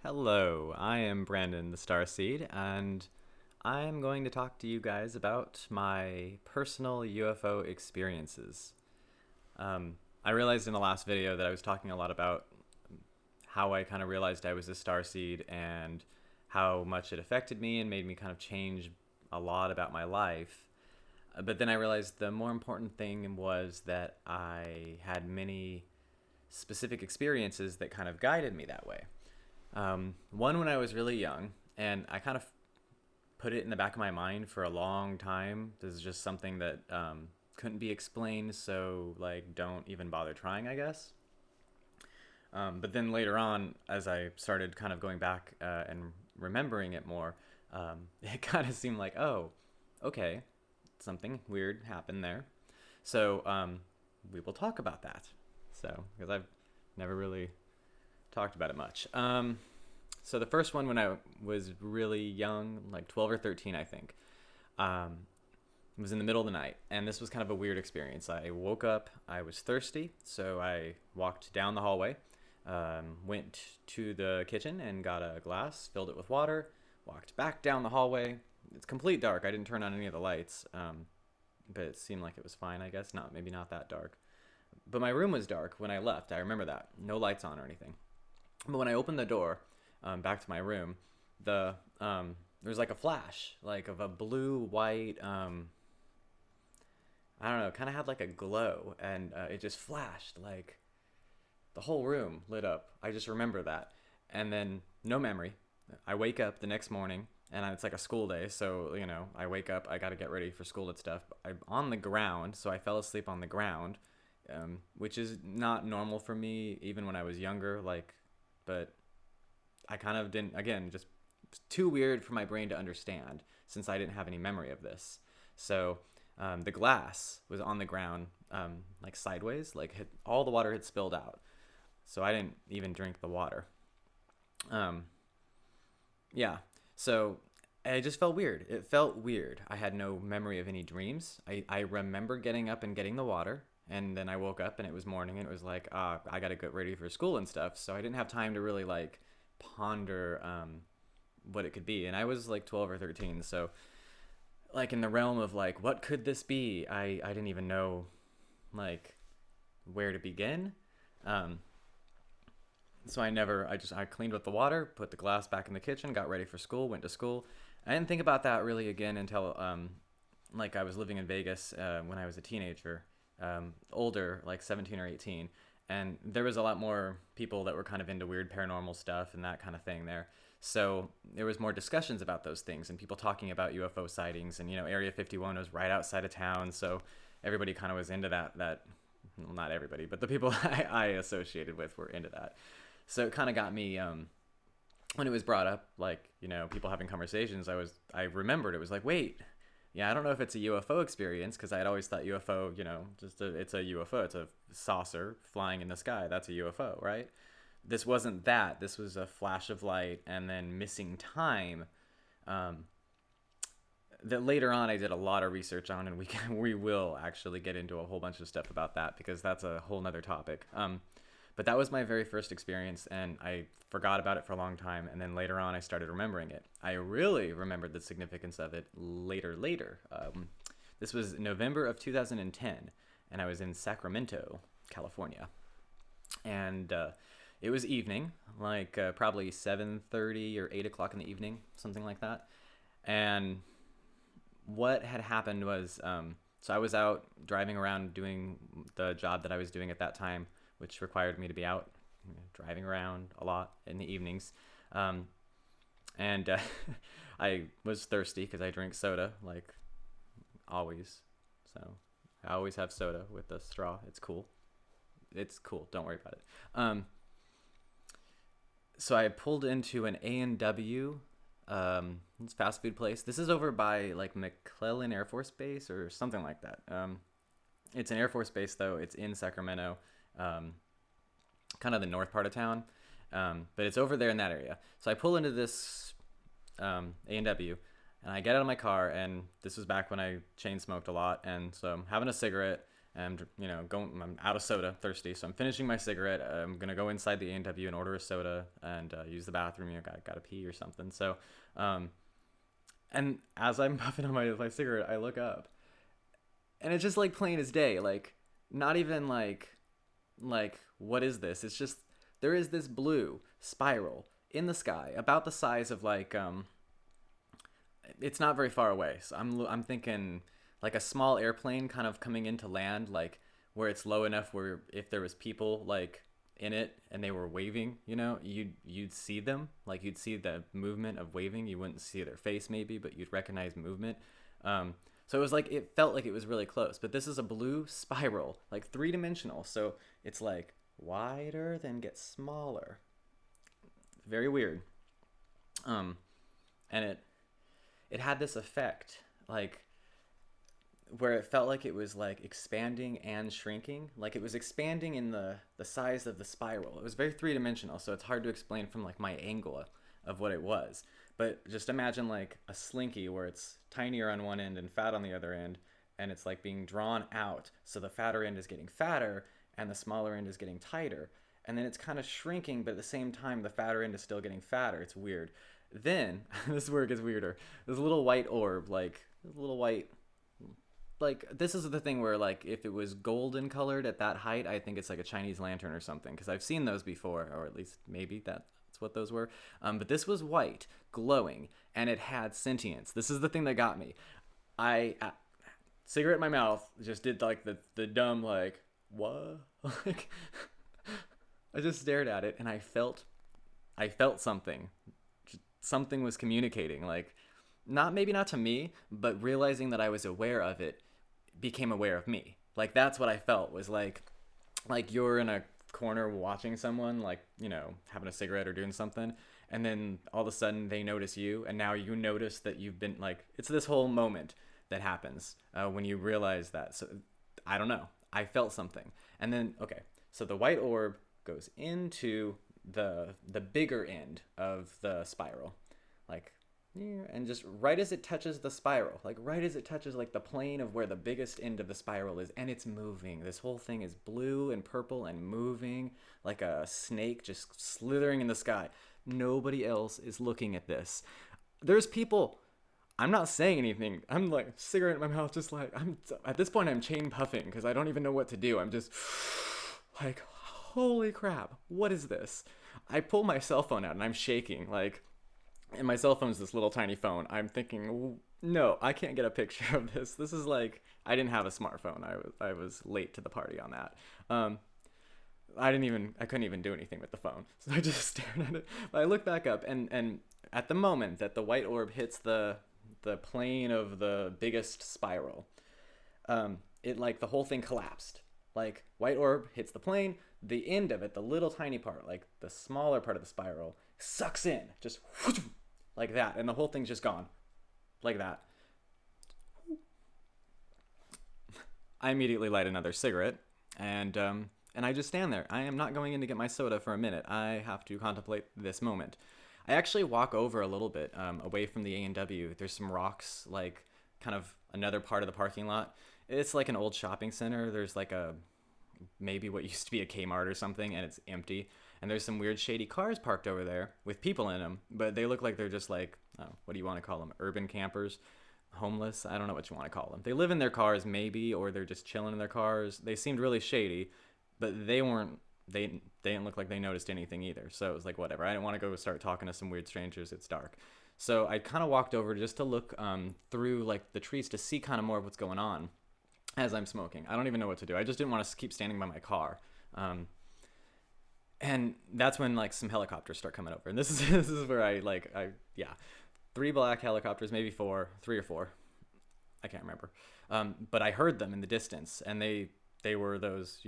Hello, I am Brandon the Starseed, and I'm going to talk to you guys about my personal UFO experiences. I realized in the last video that I was talking a lot about how I kind of realized I was a starseed and how much it affected me and made me kind of change a lot about my life. But then I realized the more important thing was that I had many specific experiences that kind of guided me that way. One when I was really young, and I kind of put it in the back of my mind for a long time. This is just something that couldn't be explained, so like don't even bother trying, I guess. But then later on, as I started kind of going back and remembering it more, it kind of seemed like, oh, okay, something weird happened there. So we will talk about that. So, because I've never really talked about it much. So the first one when I was really young, like 12 or 13, I think, um, it was in the middle of the night, and this was kind of a weird experience. I woke up, I was thirsty, so I walked down the hallway, went to the kitchen and got a glass, filled it with water, walked back down the hallway. It's complete dark. I didn't turn on any of the lights, but it seemed like it was fine, I guess. Maybe not that dark. But my room was dark when I left. I remember that. No lights on or anything. But when I opened the door back to my room, there was like a flash, like of a blue, white, I don't know, kind of had like a glow, and it just flashed like the whole room lit up. I just remember that, and then no memory. I wake up the next morning, and it's like a school day, so I wake up, I got to get ready for school and stuff. I'm on the ground, so I fell asleep on the ground, which is not normal for me, even when I was younger. But I kind of didn't. Again, just too weird for my brain to understand since I didn't have any memory of this. So the glass was on the ground, like sideways, all the water had spilled out. So I didn't even drink the water. Um, yeah. So it just felt weird. It felt weird. I had no memory of any dreams. I remember getting up and getting the water. And then I woke up and it was morning and it was like, I got to get ready for school and stuff. So I didn't have time to really like ponder what it could be. And I was like 12 or 13. So like in the realm of like, what could this be? I didn't even know like where to begin. Um, so I cleaned with the water, put the glass back in the kitchen, got ready for school, went to school. I didn't think about that really again until like I was living in Vegas when I was a teenager, older, like 17 or 18. And there was a lot more people that were kind of into weird paranormal stuff and that kind of thing there. So there was more discussions about those things and people talking about UFO sightings. And, Area 51 was right outside of town. So everybody kind of was into well, not everybody, but the people I associated with were into that. So it kind of got me, when it was brought up, like, people having conversations, I remembered it was like, wait, yeah, I don't know if it's a UFO experience because I had always thought UFO, it's a UFO, it's a saucer flying in the sky. That's a UFO, right? This wasn't that. This was a flash of light and then missing time. Um, that later on I did a lot of research on, and we will actually get into a whole bunch of stuff about that because that's a whole nother topic. But that was my very first experience, and I forgot about it for a long time, and then later on I started remembering it. I really remembered the significance of it later. This was November of 2010, and I was in Sacramento, California. And it was evening, like probably 7:30 or 8 o'clock in the evening, something like that. And what had happened was, so I was out driving around doing the job that I was doing at that time, which required me to be out driving around a lot in the evenings. And I was thirsty because I drink soda, like always. So I always have soda with a straw. It's cool. It's cool. Don't worry about it. So I pulled into an A&W, it's a fast food place. This is over by like McClellan Air Force Base or something like that. It's an Air Force Base though. It's in Sacramento, kind of the north part of town, but it's over there in that area. So I pull into this A&W, and I get out of my car, and this was back when I chain smoked a lot, and so I'm having a cigarette, and I'm out of soda, thirsty, so I'm finishing my cigarette. I'm gonna go inside the A&W and order a soda and use the bathroom. Gotta pee or something. So, and as I'm puffing on my cigarette, I look up, and it's just like plain as day. Like, not even like what is this? It's just there is this blue spiral in the sky about the size of it's not very far away. So I'm thinking like a small airplane kind of coming into land, like where it's low enough where if there was people like in it and they were waving, you'd see them, like you'd see the movement of waving. You wouldn't see their face maybe, but you'd recognize movement. So it was like it felt like it was really close. But this is a blue spiral, like 3-dimensional. So it's like wider then gets smaller. Very weird. And it had this effect, like where it felt like it was like expanding and shrinking. Like it was expanding in the size of the spiral. It was very 3-dimensional, so it's hard to explain from like my angle of what it was. But just imagine like a slinky where it's tinier on one end and fat on the other end, and it's like being drawn out. So the fatter end is getting fatter and the smaller end is getting tighter. And then it's kind of shrinking, but at the same time, the fatter end is still getting fatter. It's weird. Then, this is where it gets weirder. There's a little white orb, like a little white, like this is the thing where like if it was golden colored at that height, I think it's like a Chinese lantern or something, because I've seen those before, or at least maybe that's what those were. But this was white, glowing, and it had sentience. This is the thing that got me. Cigarette in my mouth, just did like the dumb like what like I just stared at it and I felt something. Something was communicating, like maybe not to me, but realizing that I was aware of it became aware of me. Like that's what I felt, was like you're in a corner watching someone, like, having a cigarette or doing something, and then all of a sudden they notice you, and now you notice that you've been like, it's this whole moment that happens when you realize that. So I don't know, I felt something. And then okay, so the white orb goes into the bigger end of the spiral, like, and just right as it touches the spiral, like right as it touches like the plane of where the biggest end of the spiral is, and it's moving. This whole thing is blue and purple and moving like a snake just slithering in the sky. Nobody else is looking at this. There's people. I'm not saying anything. I'm like cigarette in my mouth, just like at this point I'm chain puffing because I don't even know what to do. I'm just like, holy crap, what is this? I pull my cell phone out and I'm shaking, like, and my cell phone's this little tiny phone. I'm thinking, no, I can't get a picture of this. This is like, I didn't have a smartphone. I was late to the party on that. I couldn't even do anything with the phone. So I just stared at it. But I look back up and at the moment that the white orb hits the plane of the biggest spiral, it like the whole thing collapsed. Like white orb hits the plane, the end of it, the little tiny part, like the smaller part of the spiral, sucks in, just like that, and the whole thing's just gone, like that. I immediately light another cigarette, and I just stand there. I am not going in to get my soda for a minute. I have to contemplate this moment. I actually walk over a little bit, away from the A&W. There's some rocks, like kind of another part of the parking lot. It's like an old shopping center. There's like maybe what used to be a Kmart or something, and it's empty. And there's some weird shady cars parked over there with people in them, but they look like they're just like, what do you want to call them? Urban campers, homeless? I don't know what you want to call them. They live in their cars maybe, or they're just chilling in their cars. They seemed really shady, but they didn't look like they noticed anything either. So it was like, whatever. I didn't want to go start talking to some weird strangers. It's dark. So I kind of walked over just to look through like the trees to see kind of more of what's going on as I'm smoking. I don't even know what to do. I just didn't want to keep standing by my car. And that's when like some helicopters start coming over. And this is where yeah, 3 black helicopters, maybe 4, 3 or 4. I can't remember. But I heard them in the distance, and they were those,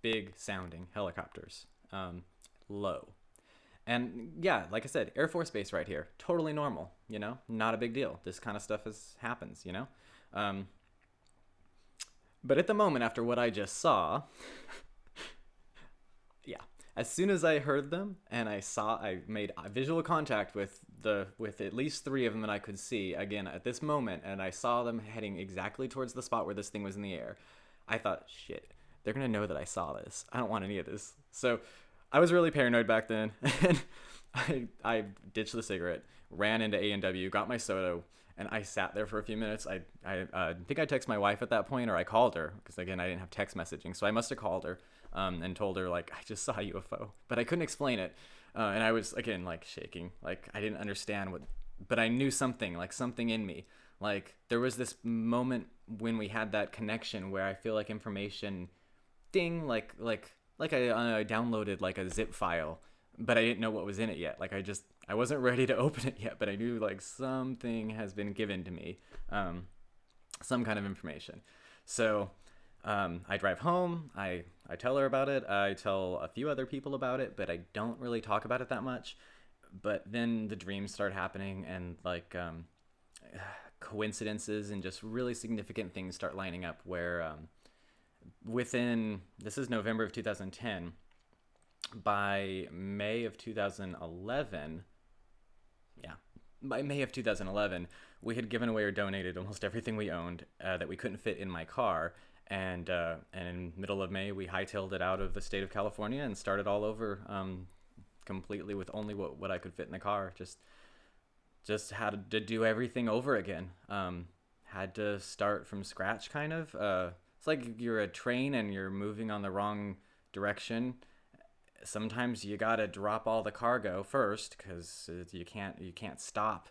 big sounding helicopters, low. And yeah, like I said, Air Force Base right here, totally normal, not a big deal. This kind of stuff happens. But at the moment after what I just saw, yeah, as soon as I heard them and I made visual contact with at least 3 of them that I could see again at this moment, and I saw them heading exactly towards the spot where this thing was in the air, I thought, shit, they're gonna know that I saw this. I don't want any of this. So I was really paranoid back then, and I ditched the cigarette, ran into A&W, got my soda, and I sat there for a few minutes. I think I texted my wife at that point, or I called her, because again, I didn't have text messaging, so I must have called her, and told her, like, I just saw a UFO, but I couldn't explain it, and I was, again, like, shaking, like, I didn't understand what, but I knew something, like, something in me, like, there was this moment when we had that connection where I feel like information, ding, like I downloaded, like, a zip file, but I didn't know what was in it yet. Like, I wasn't ready to open it yet, but I knew, like, something has been given to me, some kind of information. So I drive home. I tell her about it. I tell a few other people about it, but I don't really talk about it that much. But then the dreams start happening, and, like, coincidences and just really significant things start lining up where, within, this is November of 2010, by May of 2011, yeah, by May of 2011, we had given away or donated almost everything we owned, that we couldn't fit in my car. And in middle of May, we hightailed it out of the state of California and started all over, completely with only what I could fit in the car. Just had to do everything over again. Had to start from scratch, kind of. It's like you're a train and you're moving on the wrong direction. Sometimes you gotta drop all the cargo first, because you can't stop,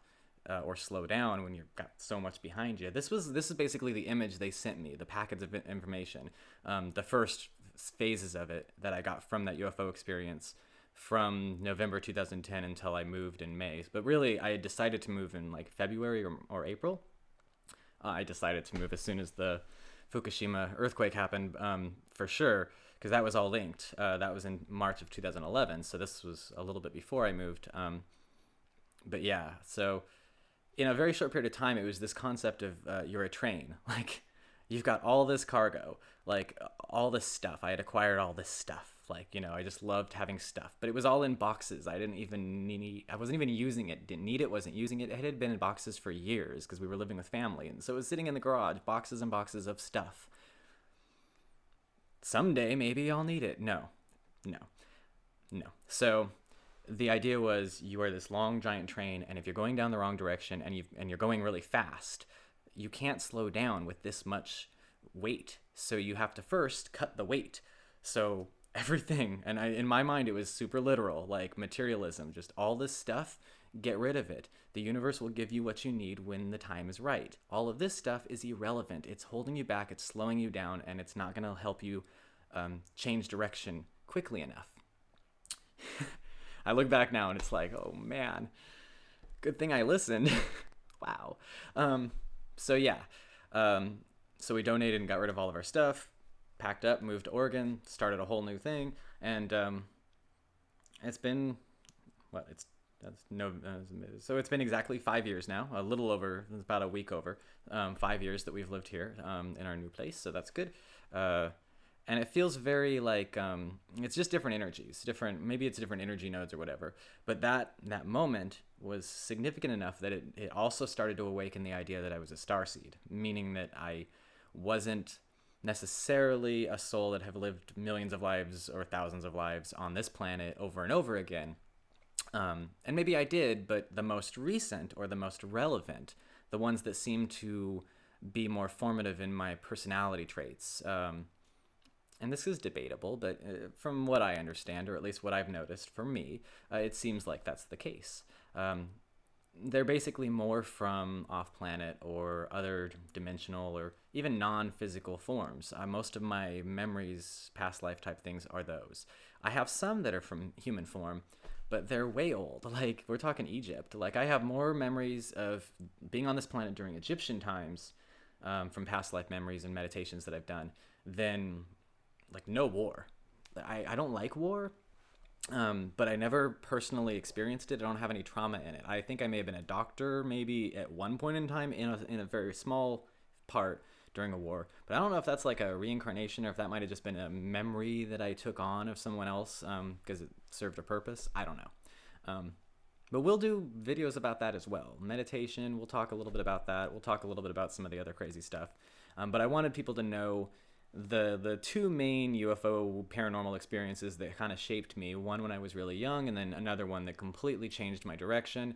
or slow down when you've got so much behind you. This is basically the image they sent me, the packets of information, the first phases of it that I got from that UFO experience from November 2010 until I moved in May. But really, I had decided to move in, like, February or April. I decided to move as soon as the Fukushima earthquake happened, for sure, because that was all linked. That was in March of 2011, so this was a little bit before I moved. But yeah, so in a very short period of time, it was this concept of, you're a train. Like, you've got all this cargo, like, all this stuff. I had acquired all this stuff. Like, I just loved having stuff, but it was all in boxes. I didn't even need, I wasn't even using it, didn't need it, wasn't using it. It had been in boxes for years because we were living with family. And so it was sitting in the garage, boxes and boxes of stuff. Someday, maybe I'll need it. No. So the idea was, you are this long, giant train, and if you're going down the wrong direction and you're going really fast, you can't slow down with this much weight. So you have to first cut the weight. So everything, and in my mind, it was super literal, like materialism, just all this stuff, get rid of it. The universe will give you what you need when the time is right. All of this stuff is irrelevant. It's holding you back, it's slowing you down, and it's not going to help you, change direction quickly enough. I look back now and it's like, oh man, good thing I listened. Wow. So yeah, so we donated and got rid of all of our stuff, packed up, moved to Oregon, started a whole new thing, and it's been, so it's been exactly 5 years now, a little over, about a week over, 5 years that we've lived here, in our new place, so that's good. And it feels very like, it's just different energies, maybe it's different energy nodes or whatever, but that moment was significant enough that it also started to awaken the idea that I was a starseed, meaning that I wasn't necessarily a soul that have lived millions of lives or thousands of lives on this planet over and over again. And maybe I did, but the most recent or the most relevant, the ones that seem to be more formative in my personality traits, and this is debatable, but from what I understand, or at least what I've noticed for me, it seems like that's the case. They're basically more from off-planet or other dimensional or even non-physical forms. Most of my memories, past life type things, are those. I have some that are from human form, but they're way old. Like, we're talking Egypt. Like, I have more memories of being on this planet during Egyptian times, from past life memories and meditations that I've done, than, like, no war. I don't like war, but I never personally experienced it. I don't have any trauma in it. I think I may have been a doctor maybe at one point in time in a very small part during a war, but I don't know if that's like a reincarnation or if that might have just been a memory that I took on of someone else, because it served a purpose. I don't know. But we'll do videos about that as well. Meditation, we'll talk a little bit about that. We'll talk a little bit about some of the other crazy stuff. But I wanted people to know the two main UFO paranormal experiences that kind of shaped me, one when I was really young, and then another one that completely changed my direction.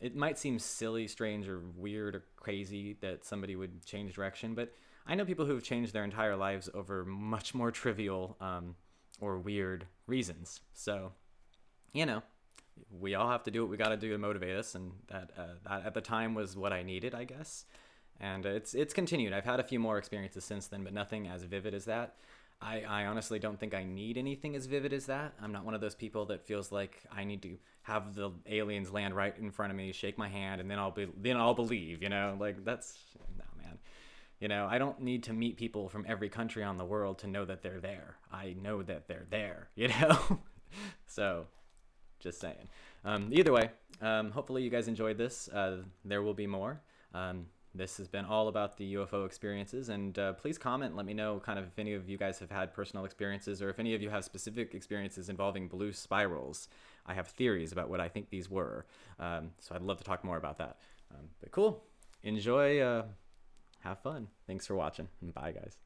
It might seem silly, strange, or weird or crazy that somebody would change direction, but I know people who have changed their entire lives over much more trivial or weird reasons. So, you know, we all have to do what we got to do to motivate us, and that at the time was what I needed, I guess. And it's continued. I've had a few more experiences since then, but nothing as vivid as that. I honestly don't think I need anything as vivid as that. I'm not one of those people that feels like I need to have the aliens land right in front of me, shake my hand, and then I'll believe. You know, like that's no, man. You know, I don't need to meet people from every country on the world to know that they're there. I know that they're there. You know, so just saying. Either way, hopefully you guys enjoyed this. There will be more. This has been all about the UFO experiences, and please comment and let me know kind of if any of you guys have had personal experiences, or if any of you have specific experiences involving blue spirals. I have theories about what I think these were, so I'd love to talk more about that. But cool. Enjoy. Have fun. Thanks for watching. Bye, guys.